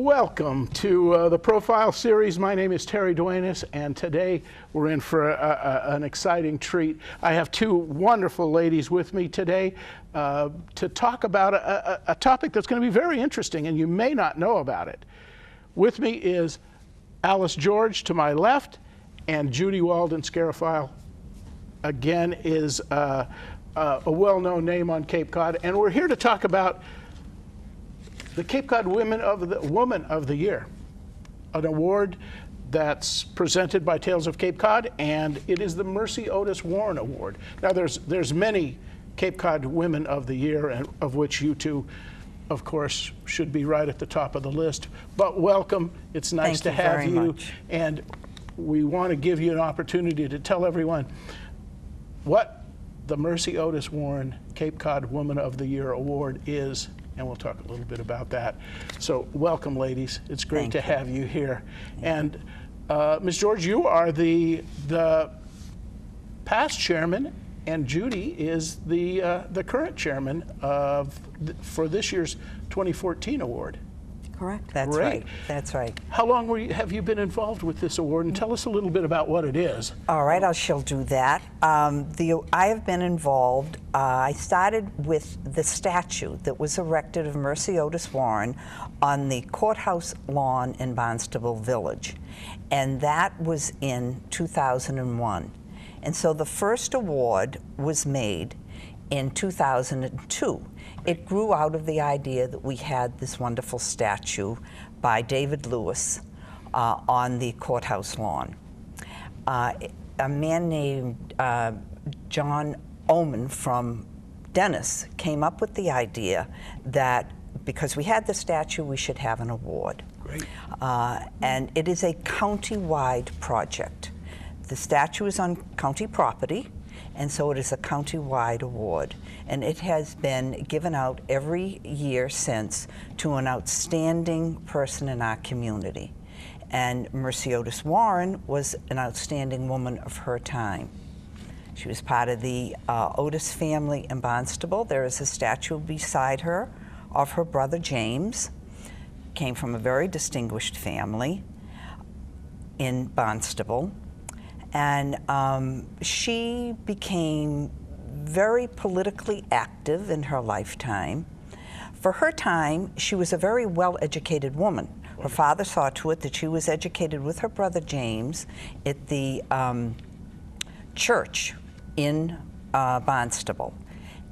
Welcome to the Profile Series. My name is Terry Duenas, and today we're in for an exciting treat. I have two wonderful ladies with me today to talk about a topic that's going to be very interesting, and you may not know about it. With me is Alice George to my left, and Judy Walden, Scarafile, again, is a well-known name on Cape Cod, and we're here to talk about the Cape Cod Woman of the Year, an award that's presented by Tales of Cape Cod, and it is the Mercy Otis Warren Award. Now, there's many Cape Cod Women of the Year, and of which you two, of course, should be right at the top of the list. But welcome. It's nice to have you. And we want to give you an opportunity to tell everyone what the Mercy Otis Warren Cape Cod Woman of the Year Award is, and we'll talk a little bit about that. So welcome, ladies. It's great to have you here. And Ms. George, you are the past chairman, and Judy is the current chairman for this year's 2014 award. Correct. That's right. That's right. How long have you been involved with this award? And tell us a little bit about what it is. All right, I shall do that. I have been involved. I started with the statue that was erected of Mercy Otis Warren on the courthouse lawn in Barnstable Village, and that was in 2001. And so the first award was made in 2002. It grew out of the idea that we had this wonderful statue by David Lewis on the courthouse lawn. A man named John Oman from Dennis came up with the idea that because we had the statue, we should have an award. Great. And it is a county-wide project. The statue is on county property, and so it is a county-wide award. And it has been given out every year since to an outstanding person in our community. And Mercy Otis Warren was an outstanding woman of her time. She was part of the Otis family in Barnstable. There is a statue beside her of her brother James. Came from a very distinguished family in Barnstable. And she became very politically active in her lifetime. For her time, she was a very well-educated woman. Her father saw to it that she was educated with her brother James at the church in Barnstable.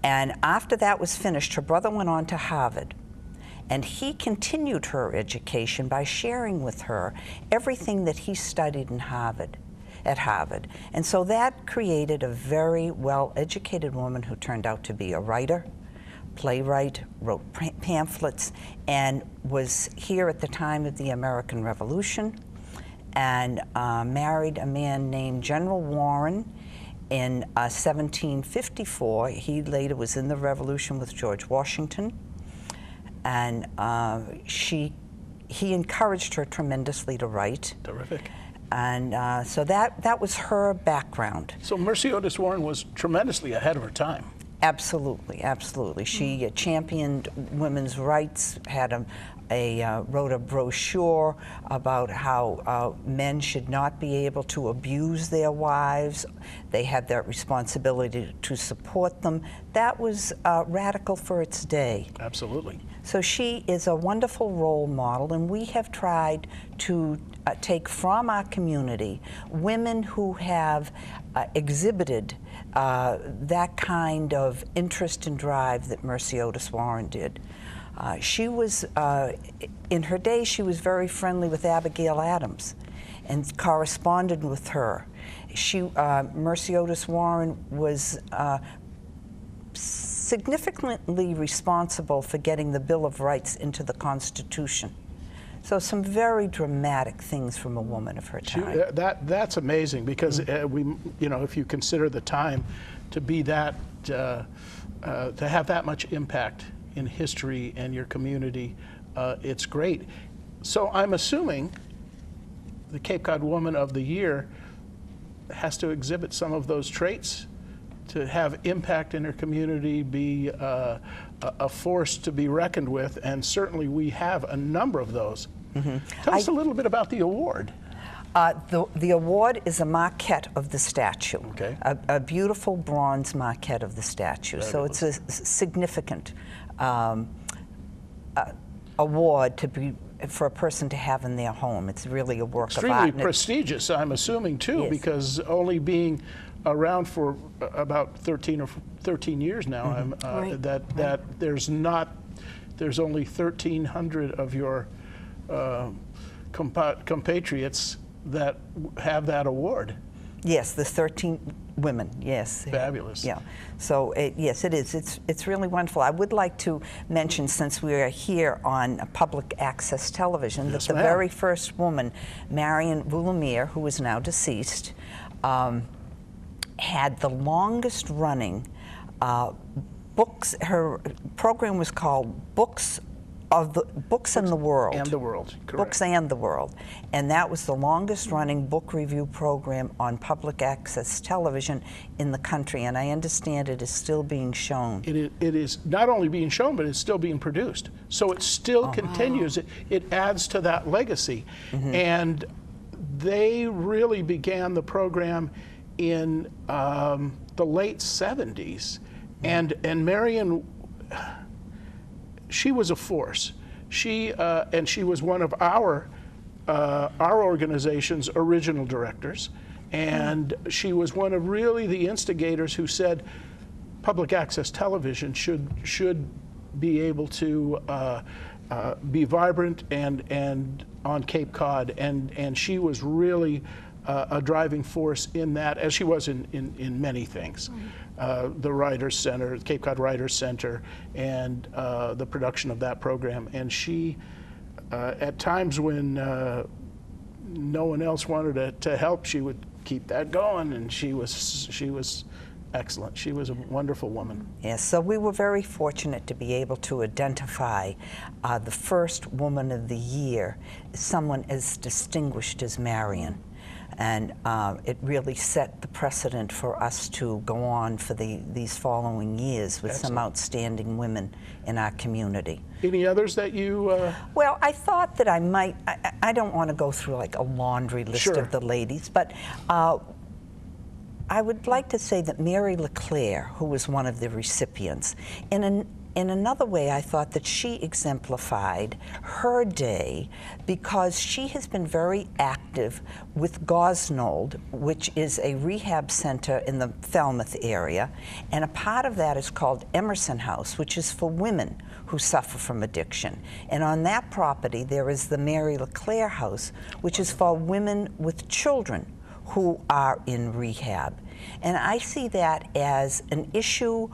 And after that was finished, her brother went on to Harvard. And he continued her education by sharing with her everything that he studied at Harvard. And so that created a very well-educated woman who turned out to be a writer, playwright, wrote pamphlets, and was here at the time of the American Revolution, and married a man named General Warren in 1754. He later was in the Revolution with George Washington, and he encouraged her tremendously to write. Terrific. And so that was her background. So Mercy Otis Warren was tremendously ahead of her time. Absolutely, absolutely. She championed women's rights, had wrote a brochure about how men should not be able to abuse their wives. They had that responsibility to support them. That was radical for its day. Absolutely. So she is a wonderful role model, and we have tried to take from our community women who have exhibited that kind of interest and drive that Mercy Otis Warren did. She was, in her day, she was very friendly with Abigail Adams and corresponded with her. Mercy Otis Warren was significantly responsible for getting the Bill of Rights into the Constitution. So some very dramatic things from a woman of her time. That's amazing, because if you consider the time to be that, to have that much impact in history and your community, it's great. So I'm assuming the Cape Cod Woman of the Year has to exhibit some of those traits to have impact in her community, be a force to be reckoned with, and certainly we have a number of those. Tell us a little bit about the award. The award is a maquette of the statue, Okay. a beautiful bronze maquette of the statue. So it's a significant award for a person to have in their home. It's really a work of art. Extremely prestigious, I'm assuming, too, Yes. because only being around for about 13 years now, Right. that there's only 1,300 of your compatriots that have that award. Yes, the 13 women, yes. Fabulous. Yeah, so yes, it is. It's really wonderful. I would like to mention, since we are here on public access television, Yes, that the ma'am. very first woman, Marion Voulamir, who is now deceased, had the longest running books. Her program was called Books in the World. And the world, correct. Books and the World. And that was the longest running book review program on public access television in the country. And I understand it is still being shown. It is not only being shown, but it's still being produced. So it still continues. It adds to that legacy. And they really began the program in the late 70s. And Marion, she was a force. She was one of our organization's original directors, and she was one of really the instigators who said public access television should be able to be vibrant and on Cape Cod, and she was really a driving force in that, as she was in many things. The Writers Center, Cape Cod Writers Center, and the production of that program. And she, at times when no one else wanted to help, she would keep that going, and she was excellent. She was a wonderful woman. Yes, so we were very fortunate to be able to identify the first Woman of the Year, someone as distinguished as Marion. And it really set the precedent for us to go on for these following years with some outstanding women in our community. Any others that you... Well, I thought that I might, I don't want to go through like a laundry list Sure. of the ladies, but I would like to say that Mary LeClaire, who was one of the recipients, in another way, I thought that she exemplified her day because she has been very active with Gosnold, which is a rehab center in the Falmouth area, and a part of that is called Emerson House, which is for women who suffer from addiction. And on that property, there is the Mary LeClaire House, which is for women with children who are in rehab. And I see that as an issue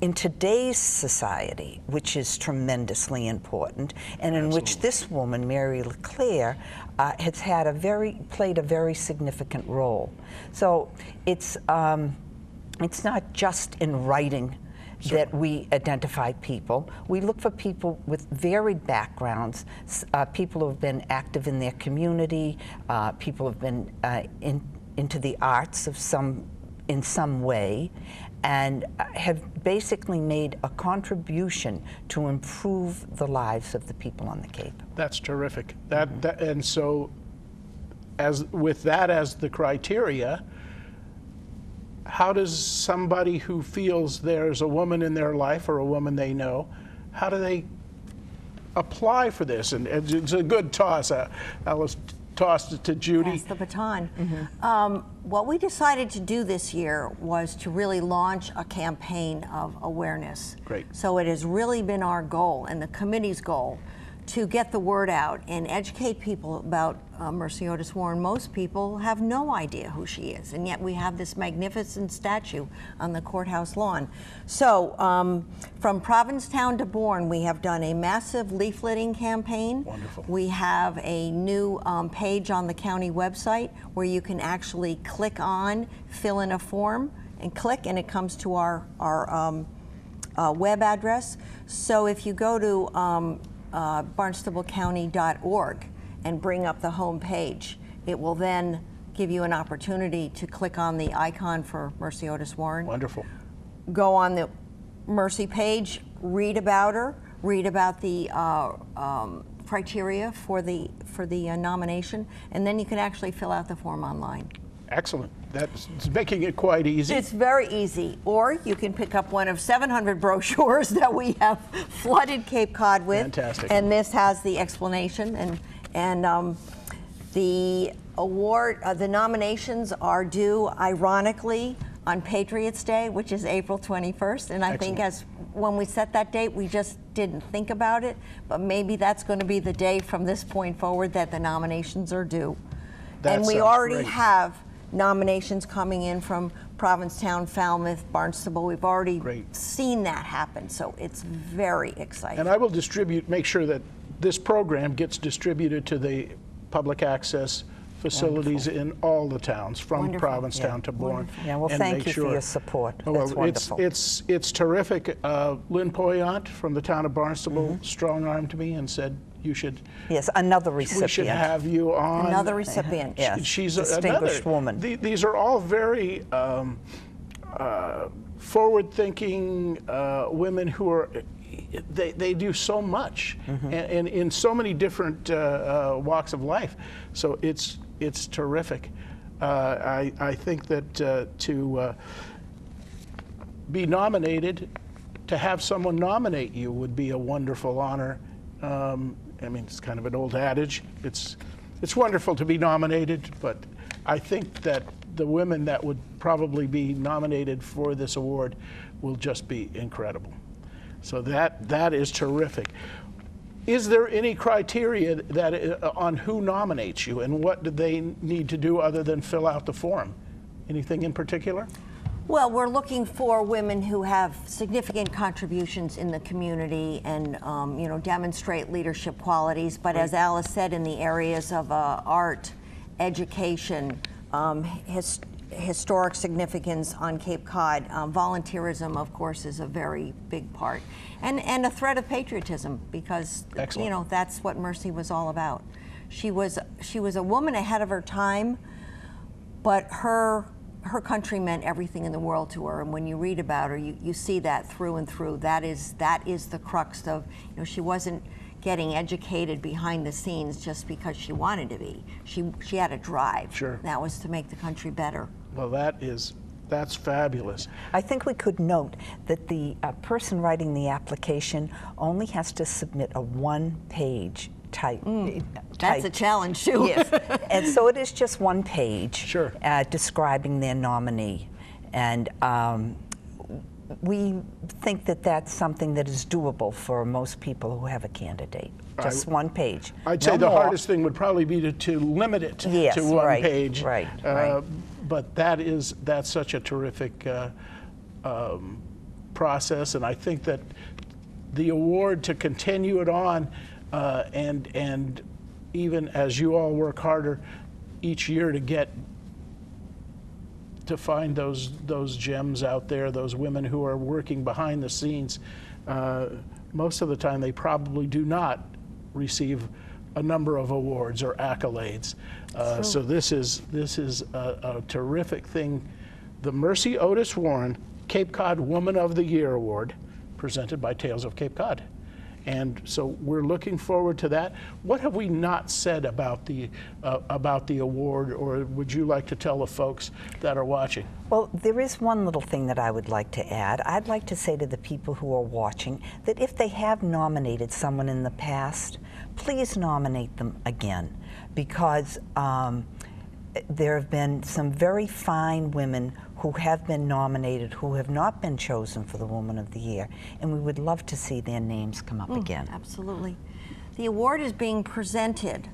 in today's society, which is tremendously important, and in which this woman, Mary LeClaire, has had played a very significant role. So it's not just in writing that we identify people. We look for people with varied backgrounds, people who have been active in their community, people who have been into the arts in some way, and have basically made a contribution to improve the lives of the people on the Cape. That's terrific. And so, with that as the criteria, how does somebody who feels there's a woman in their life or a woman they know, how do they apply for this? And it's a good toss. Alice tossed it to Judy. Pass the baton. What we decided to do this year was to really launch a campaign of awareness. Great. So it has really been our goal and the committee's goal to get the word out and educate people about Mercy Otis Warren. Most people have no idea who she is, and yet we have this magnificent statue on the courthouse lawn. So from Provincetown to Bourne, we have done a massive leafleting campaign. Wonderful. We have a new page on the county website where you can actually click on, fill in a form, and click, and it comes to our web address. So if you go to barnstablecounty.org and bring up the home page, it will then give you an opportunity to click on the icon for Mercy Otis Warren. Wonderful. Go on the Mercy page, read about her, read about the criteria for the nomination, and then you can actually fill out the form online. Excellent. That's making it quite easy. It's very easy. Or you can pick up one of 700 brochures that we have flooded Cape Cod with. Fantastic. And this has the explanation. And the award, the nominations are due, ironically, on Patriots Day, which is April 21st. And I think when we set that date, we just didn't think about it. But maybe that's going to be the day from this point forward that the nominations are due. And we already have nominations coming in from Provincetown, Falmouth, Barnstable. We've already seen that happen, so it's very exciting. And I will make sure that this program gets distributed to the public access facilities in all the towns, from Provincetown to Bourne. Yeah, well, thank you for your support. That's wonderful. It's terrific. Lynn Poyant from the town of Barnstable strong-armed me and said, you should. Yes, another recipient. We should have you on. Another recipient. Yes, she's distinguished woman. These are all very forward-thinking women who are. They do so much, and in so many different walks of life. So it's terrific. I think that to be nominated, to have someone nominate you would be a wonderful honor. I mean, it's kind of an old adage. It's wonderful to be nominated, but I think that the women that would probably be nominated for this award will just be incredible. So that is terrific. Is there any criteria that on who nominates you, and what do they need to do other than fill out the form? Anything in particular? Well, we're looking for women who have significant contributions in the community and demonstrate leadership qualities. But as Alice said, in the areas of art, education, historic significance on Cape Cod, volunteerism, of course, is a very big part, and a thread of patriotism, because that's what Mercy was all about. She was a woman ahead of her time, but her country meant everything in the world to her, and when you read about her, you see that through and through. That is the crux of, she wasn't getting educated behind the scenes just because she wanted to be. She had a drive. Sure. That was to make the country better. Well, that's fabulous. I think we could note that the person writing the application only has to submit a one-page type. That's a challenge too. Yes, and so it is just one page describing their nominee, and we think that that's something that is doable for most people who have a candidate. Just one page. I'd say the hardest thing would probably be to limit it to one page. Right. But that's such a terrific process, and I think that the award, to continue it on, and even as you all work harder each year to find those gems out there, those women who are working behind the scenes, most of the time they probably do not receive a number of awards or accolades. So this is a terrific thing. The Mercy Otis Warren Cape Cod Woman of the Year Award, presented by Tales of Cape Cod. And so we're looking forward to that. What have we not said about the award, or would you like to tell the folks that are watching? Well, there is one little thing that I would like to add. I'd like to say to the people who are watching that if they have nominated someone in the past, please nominate them again, because there have been some very fine women who have been nominated who have not been chosen for the Woman of the Year, and we would love to see their names come up again. Absolutely. The award is being presented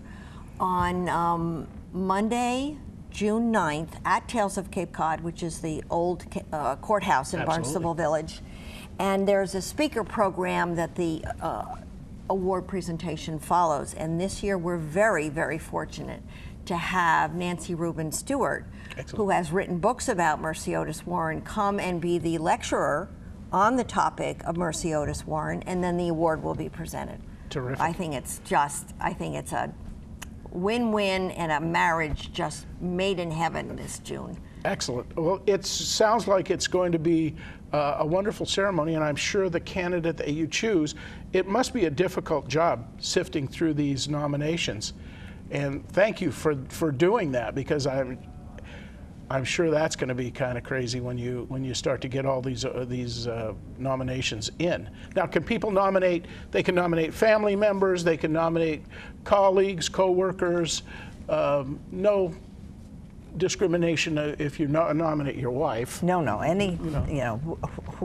on Monday, June 9th at Tales of Cape Cod, which is the old courthouse in Barnstable Village. And there's a speaker program that the award presentation follows. And this year we're very, very fortunate to have Nancy Rubin Stewart, who has written books about Mercy Otis Warren, come and be the lecturer on the topic of Mercy Otis Warren, and then the award will be presented. Terrific. I think it's a win-win and a marriage just made in heaven this June. Excellent. Well, it sounds like it's going to be a wonderful ceremony, and I'm sure the candidate that you choose, it must be a difficult job sifting through these nominations. And thank you for doing that, because I'm sure that's going to be kind of crazy when you start to get all these nominations in. Now, can people nominate? They can nominate family members. They can nominate colleagues, co-workers. No discrimination if you nominate your wife. No. Any,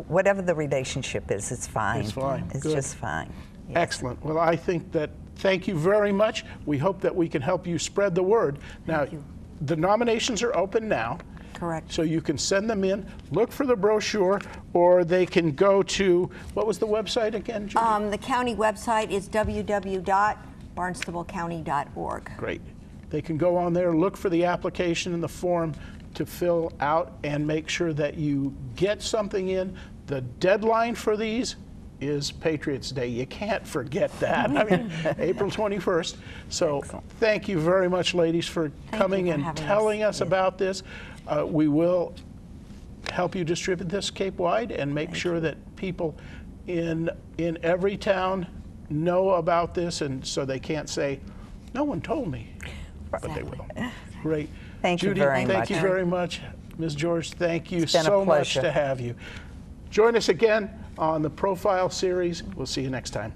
whatever the relationship is, it's fine. It's fine. It's Good. just fine. Yes. Excellent. Well, I think that, thank you very much. We hope that we can help you spread the word. Now, the nominations are open now. Correct. So you can send them in, look for the brochure, or they can go to, what was the website again, Judy? The county website is www.barnstablecounty.org. Great. They can go on there, look for the application and the form to fill out, and make sure that you get something in. The deadline for these is Patriots Day. You can't forget that. I mean, April 21st. So Excellent. Thank you very much, ladies, for coming for and having telling us Yes. about this. We will help you distribute this Cape-wide and make sure that people in every town know about this, and so they can't say, no one told me. But they will. Great. Thank you Judy, very thank much. you very much. Ms. George, thank you It's been a so much pleasure. to have you. Join us again on the Profile series. We'll see you next time.